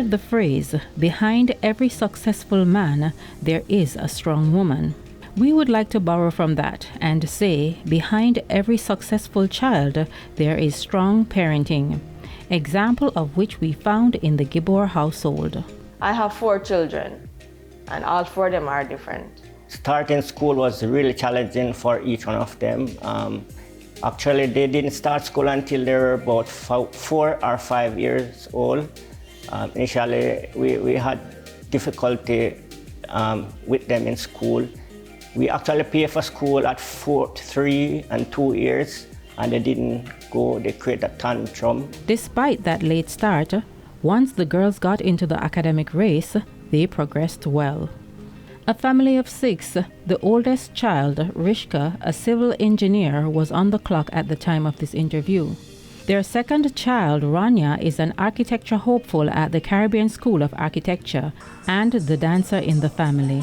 heard the phrase, behind every successful man, there is a strong woman. We would like to borrow from that and say, behind every successful child, there is strong parenting. Example of which we found in the Gibbor household. I have 4 children, and all 4 of them are different. Starting school was really challenging for each one of them. Actually, they didn't start school until they were about 4 or 5 years old. Initially, we had difficulty with them in school. We actually pay for school at 3 and 2 years, and they didn't go. They create a tantrum. Despite that late start, once the girls got into the academic race, they progressed well. A family of 6, the oldest child, Rishka, a civil engineer, was on the clock at the time of this interview. Their second child, Rania, is an architecture hopeful at the Caribbean School of Architecture and the dancer in the family.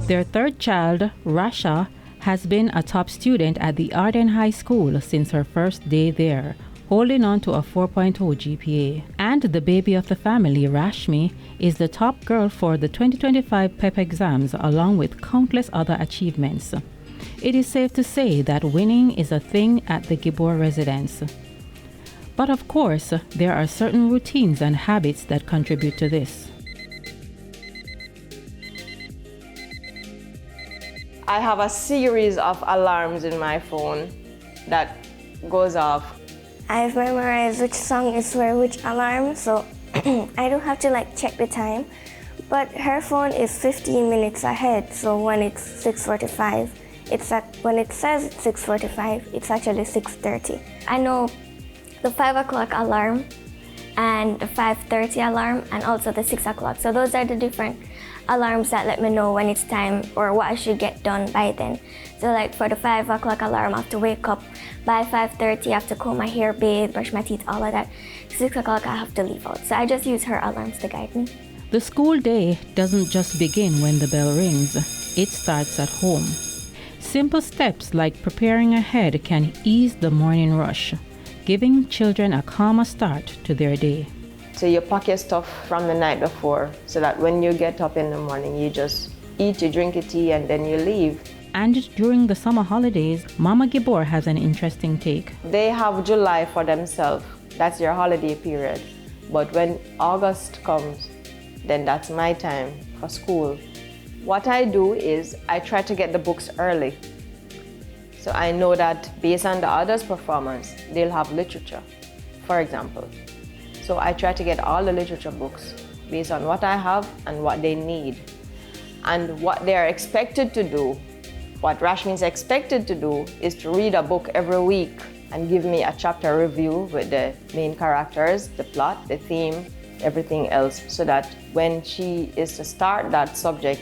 Their third child, Rasha, has been a top student at the Arden High School since her first day there, holding on to a 4.0 GPA. And the baby of the family, Rashmi, is the top girl for the 2025 PEP exams along with countless other achievements. It is safe to say that winning is a thing at the Gibbor residence. But of course, there are certain routines and habits that contribute to this. I have a series of alarms in my phone that goes off. I've memorized which song is for which alarm, so I don't have to check the time. But her phone is 15 minutes ahead, so when it's 6:45, when it says it's 6:45, it's actually 6:30. I know the 5 o'clock alarm and the 5:30 alarm and also the 6 o'clock. So those are the different alarms that let me know when it's time or what I should get done by then. So for the 5 o'clock alarm, I have to wake up by 5:30, I have to comb my hair, bathe, brush my teeth, all of that. 6 o'clock, I have to leave out. So I just use her alarms to guide me. The school day doesn't just begin when the bell rings. It starts at home. Simple steps like preparing ahead can ease the morning rush, giving children a calmer start to their day. So you pack your stuff from the night before so that when you get up in the morning, you just eat, you drink your tea, and then you leave. And during the summer holidays, Mama Gibbor has an interesting take. They have July for themselves. That's their holiday period. But when August comes, then that's my time for school. What I do is I try to get the books early. So I know that based on the others' performance, they'll have literature, for example. So I try to get all the literature books based on what I have and what they need. And what they are expected to do, what Rashmi is expected to do, is to read a book every week and give me a chapter review with the main characters, the plot, the theme, everything else, so that when she is to start that subject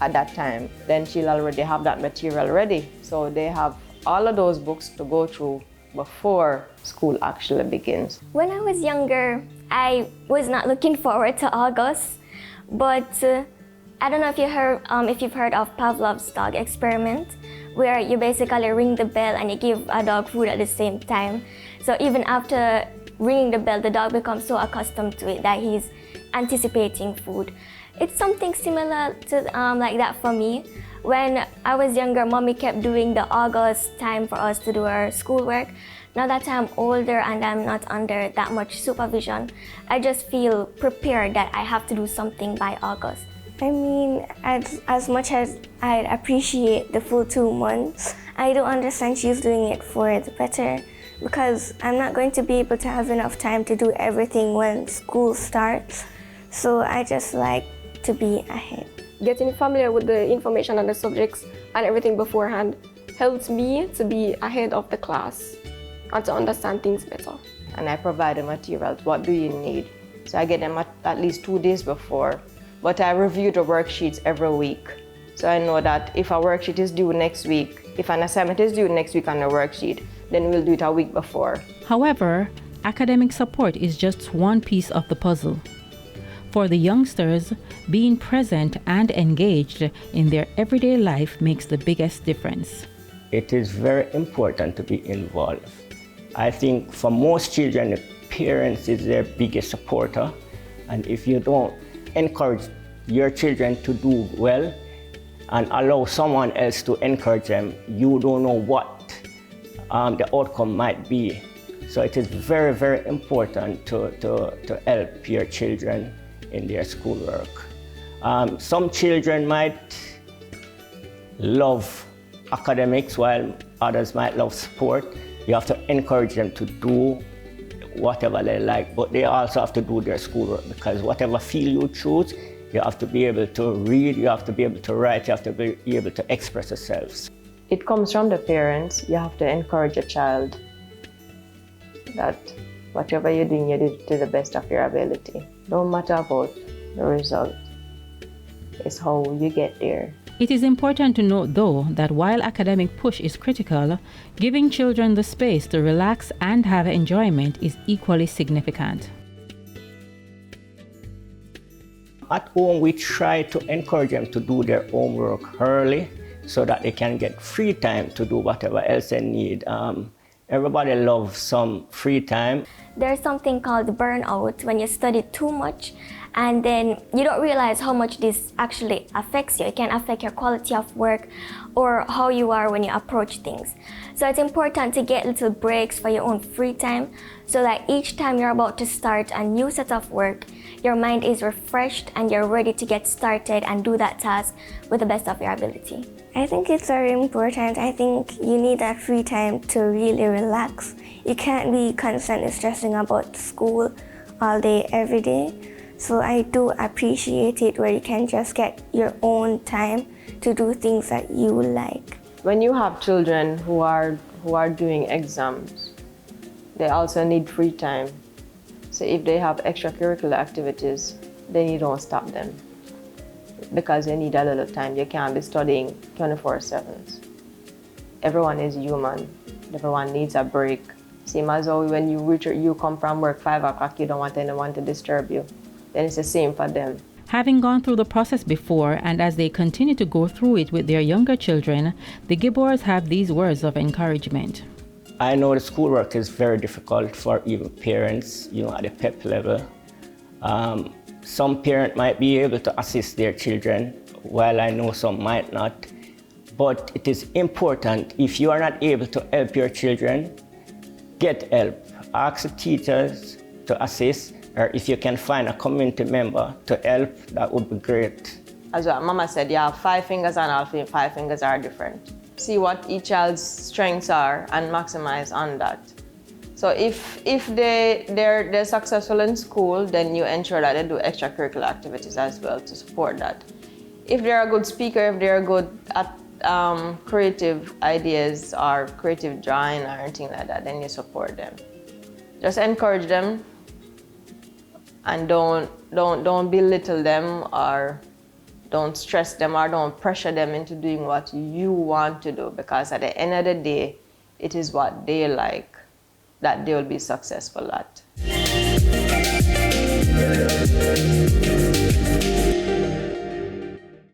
at that time, then she'll already have that material ready. So they have all of those books to go through before school actually begins. When I was younger, I was not looking forward to August, but I don't know if you've heard of Pavlov's dog experiment, where you basically ring the bell and you give a dog food at the same time. So even after ringing the bell, the dog becomes so accustomed to it that he's anticipating food. It's something similar to like that for me. When I was younger, Mommy kept doing the August time for us to do our schoolwork. Now that I'm older and I'm not under that much supervision, I just feel prepared that I have to do something by August. I mean, as much as I appreciate the full 2 months, I don't understand she's doing it for the better, because I'm not going to be able to have enough time to do everything when school starts. So I just like to be ahead. Getting familiar with the information and the subjects and everything beforehand helps me to be ahead of the class and to understand things better. And I provide the materials. What do you need? So I get them at least 2 days before. But I review the worksheets every week. So I know that if a worksheet is due next week, if an assignment is due next week on the worksheet, then we'll do it a week before. However, academic support is just one piece of the puzzle. For the youngsters, being present and engaged in their everyday life makes the biggest difference. It is very important to be involved. I think for most children, the parents is their biggest supporter. And if you don't encourage your children to do well and allow someone else to encourage them, you don't know what the outcome might be. So it is very, very important to help your children in their schoolwork. Some children might love academics while others might love sport. You have to encourage them to do whatever they like, but they also have to do their schoolwork, because whatever field you choose, you have to be able to read, you have to be able to write, you have to be able to express yourselves. It comes from the parents. You have to encourage a child that whatever you're doing, you do it to the best of your ability. Don't matter about the result. It's how you get there. It is important to note, though, that while academic push is critical, giving children the space to relax and have enjoyment is equally significant. At home, we try to encourage them to do their homework early so that they can get free time to do whatever else they need. Everybody loves some free time. There's something called burnout when you study too much and then you don't realize how much this actually affects you. It can affect your quality of work or how you are when you approach things. So it's important to get little breaks for your own free time so that each time you're about to start a new set of work, your mind is refreshed and you're ready to get started and do that task with the best of your ability. I think it's very important. I think you need that free time to really relax. You can't be constantly stressing about school all day, every day. So I do appreciate it where you can just get your own time to do things that you like. When you have children who are doing exams, they also need free time. So if they have extracurricular activities, then you don't stop them, because they need a little time. You can't be studying 24/7. Everyone is human. Everyone needs a break. Same as how when you come from work 5 o'clock, you don't want anyone to disturb you. Then it's the same for them. Having gone through the process before, and as they continue to go through it with their younger children, the Gibbors have these words of encouragement. I know the schoolwork is very difficult for even parents, at the PEP level. Some parent might be able to assist their children, while I know some might not. But it is important, if you are not able to help your children, get help. Ask the teachers to assist, or if you can find a community member to help, that would be great. As what Mama said, you have 5 fingers and all 5 fingers are different. See what each child's strengths are and maximize on that. So if they're successful in school, then you ensure that they do extracurricular activities as well to support that. If they're a good speaker, if they're good at creative ideas or creative drawing or anything like that, then you support them. Just encourage them and don't belittle them or don't stress them or don't pressure them into doing what you want to do, because at the end of the day, it is what they like that they will be successful at.